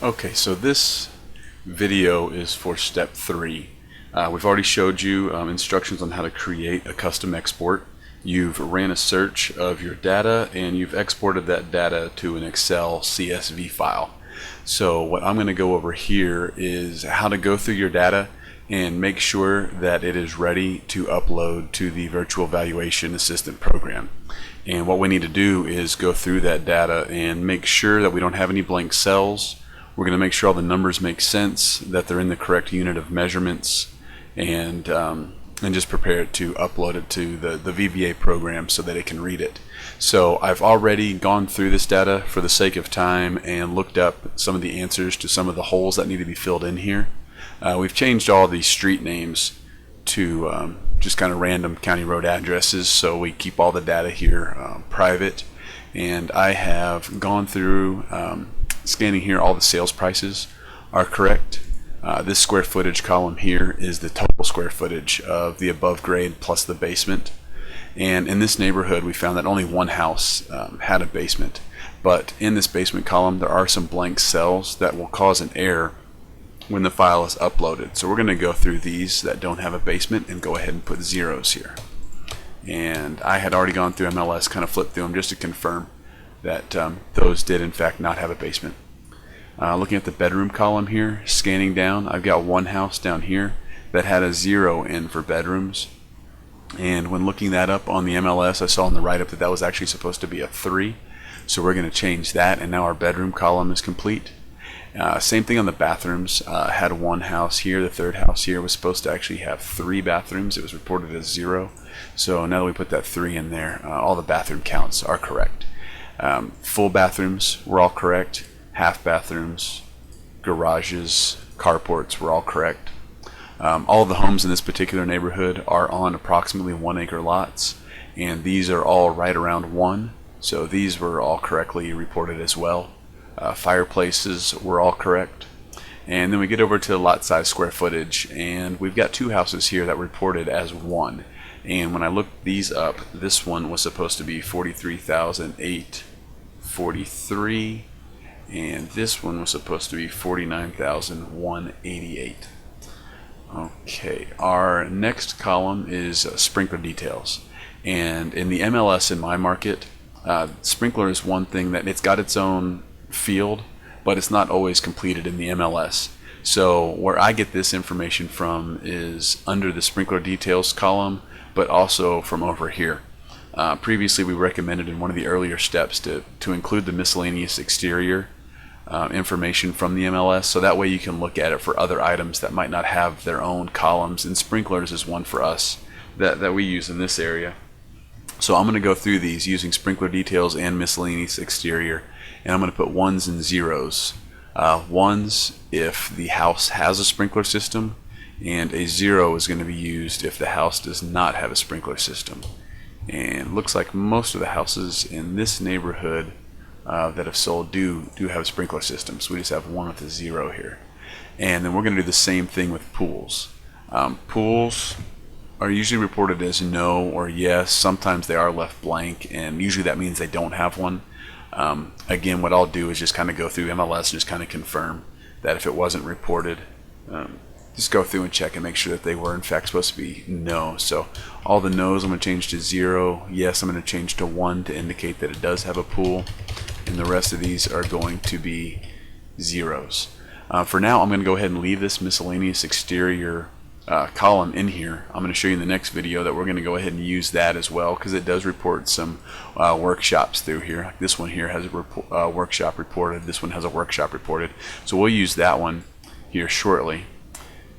Okay, so this video is for step 3. We've already showed you instructions on how to create a custom export. You've ran a search of your data and you've exported that data to an Excel CSV file. So what I'm going to go over here is how to go through your data and make sure that it is ready to upload to the Virtual Valuation Assistant program. And what we need to do is go through that data and make sure that we don't have any blank cells. We're going to make sure all the numbers make sense, that they're in the correct unit of measurements, and just prepare it to upload it to the VVA program so that it can read it. So I've already gone through this data for the sake of time and looked up some of the answers to some of the holes that need to be filled in here. We've changed all these street names to just kind of random county road addresses, so we keep all the data here private. And I have gone through scanning here. All the sales prices are correct. This square footage column here is the total square footage of the above grade plus the basement. And in this neighborhood we found that only one house had a basement, but in this basement column there are some blank cells that will cause an error when the file is uploaded. So we're going to go through these that don't have a basement and go ahead and put zeros here. And I had already gone through MLS, kind of flipped through them just to confirm that those did in fact not have a basement. Looking at the bedroom column here, scanning down, I've got one house down here that had a 0 in for bedrooms. And when looking that up on the MLS, I saw in the write-up that that was actually supposed to be a 3. So we're going to change that, and now our bedroom column is complete. Same thing on the bathrooms. Had one house here. The third house here was supposed to actually have 3 bathrooms. It was reported as 0. So now that we put that 3 in there, all the bathroom counts are correct. Full bathrooms were all correct. Half bathrooms, garages, carports were all correct. All of the homes in this particular neighborhood are on approximately 1-acre lots, and these are all right around 1. So these were all correctly reported as well. Fireplaces were all correct. And then we get over to lot size square footage, and we've got 2 houses here that reported as 1. And when I looked these up, this one was supposed to be 43,843, and this one was supposed to be 49,188. Okay, our next column is sprinkler details. And in the MLS in my market, sprinkler is one thing that it's got its own field, but it's not always completed in the MLS. So where I get this information from is under the sprinkler details column, but also from over here. Previously we recommended in one of the earlier steps to include the miscellaneous exterior information from the MLS, so that way you can look at it for other items that might not have their own columns, and sprinklers is one for us that we use in this area. So I'm going to go through these using sprinkler details and miscellaneous exterior, and I'm going to put 1s and 0s. 1s if the house has a sprinkler system, and a 0 is going to be used if the house does not have a sprinkler system. And it looks like most of the houses in this neighborhood that have sold do have sprinkler systems. We just have one with a 0 here. And then we're going to do the same thing with pools. Pools are usually reported as no or yes. Sometimes they are left blank, and usually that means they don't have one. Again, what I'll do is just kind of go through MLS and just kind of confirm that if it wasn't reported, just go through and check and make sure that they were in fact supposed to be no. So all the no's I'm going to change to 0. Yes, I'm going to change to 1 to indicate that it does have a pool, and the rest of these are going to be 0s. For now, I'm going to go ahead and leave this miscellaneous exterior column in here. I'm going to show you in the next video that we're going to go ahead and use that as well, because it does report some workshops through here. Like this one here has a workshop reported. This one has a workshop reported. So we'll use that one here shortly.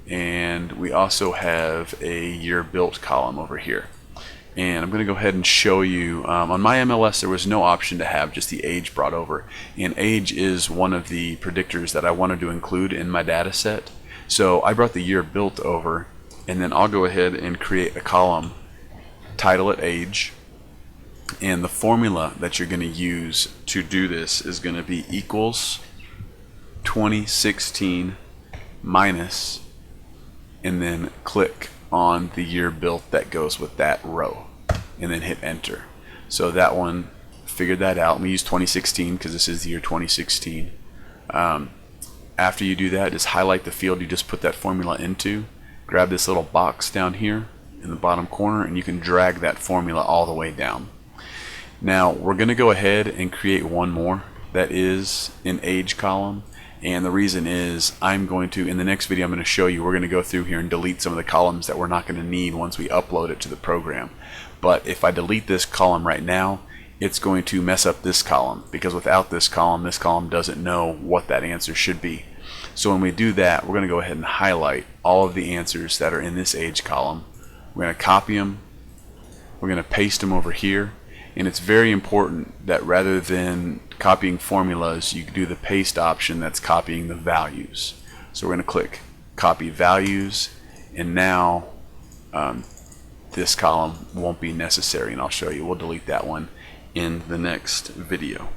And we also have a year built column over here. And I'm going to go ahead and show you, on my MLS there was no option to have just the age brought over, and age is one of the predictors that I wanted to include in my data set. So I brought the year built over, and then I'll go ahead and create a column, title it age, and the formula that you're going to use to do this is going to be equals 2016 minus, and then click on the year built that goes with that row, and then hit enter. So that one figured that out. We use 2016 because this is the year 2016. After you do that, just highlight the field you just put that formula into, grab this little box down here in the bottom corner, and you can drag that formula all the way down. Now we're going to go ahead and create one more that is an age column, and the reason is I'm going to, in the next video I'm going to show you, we're going to go through here and delete some of the columns that we're not going to need once we upload it to the program. But if I delete this column right now, it's going to mess up this column, because without this column doesn't know what that answer should be. So when we do that, we're going to go ahead and highlight all of the answers that are in this age column. We're going to copy them, we're going to paste them over here, and it's very important that rather than copying formulas, you do the paste option that's copying the values. So we're going to click copy values, and now this column won't be necessary, and I'll show you. We'll delete that one in the next video.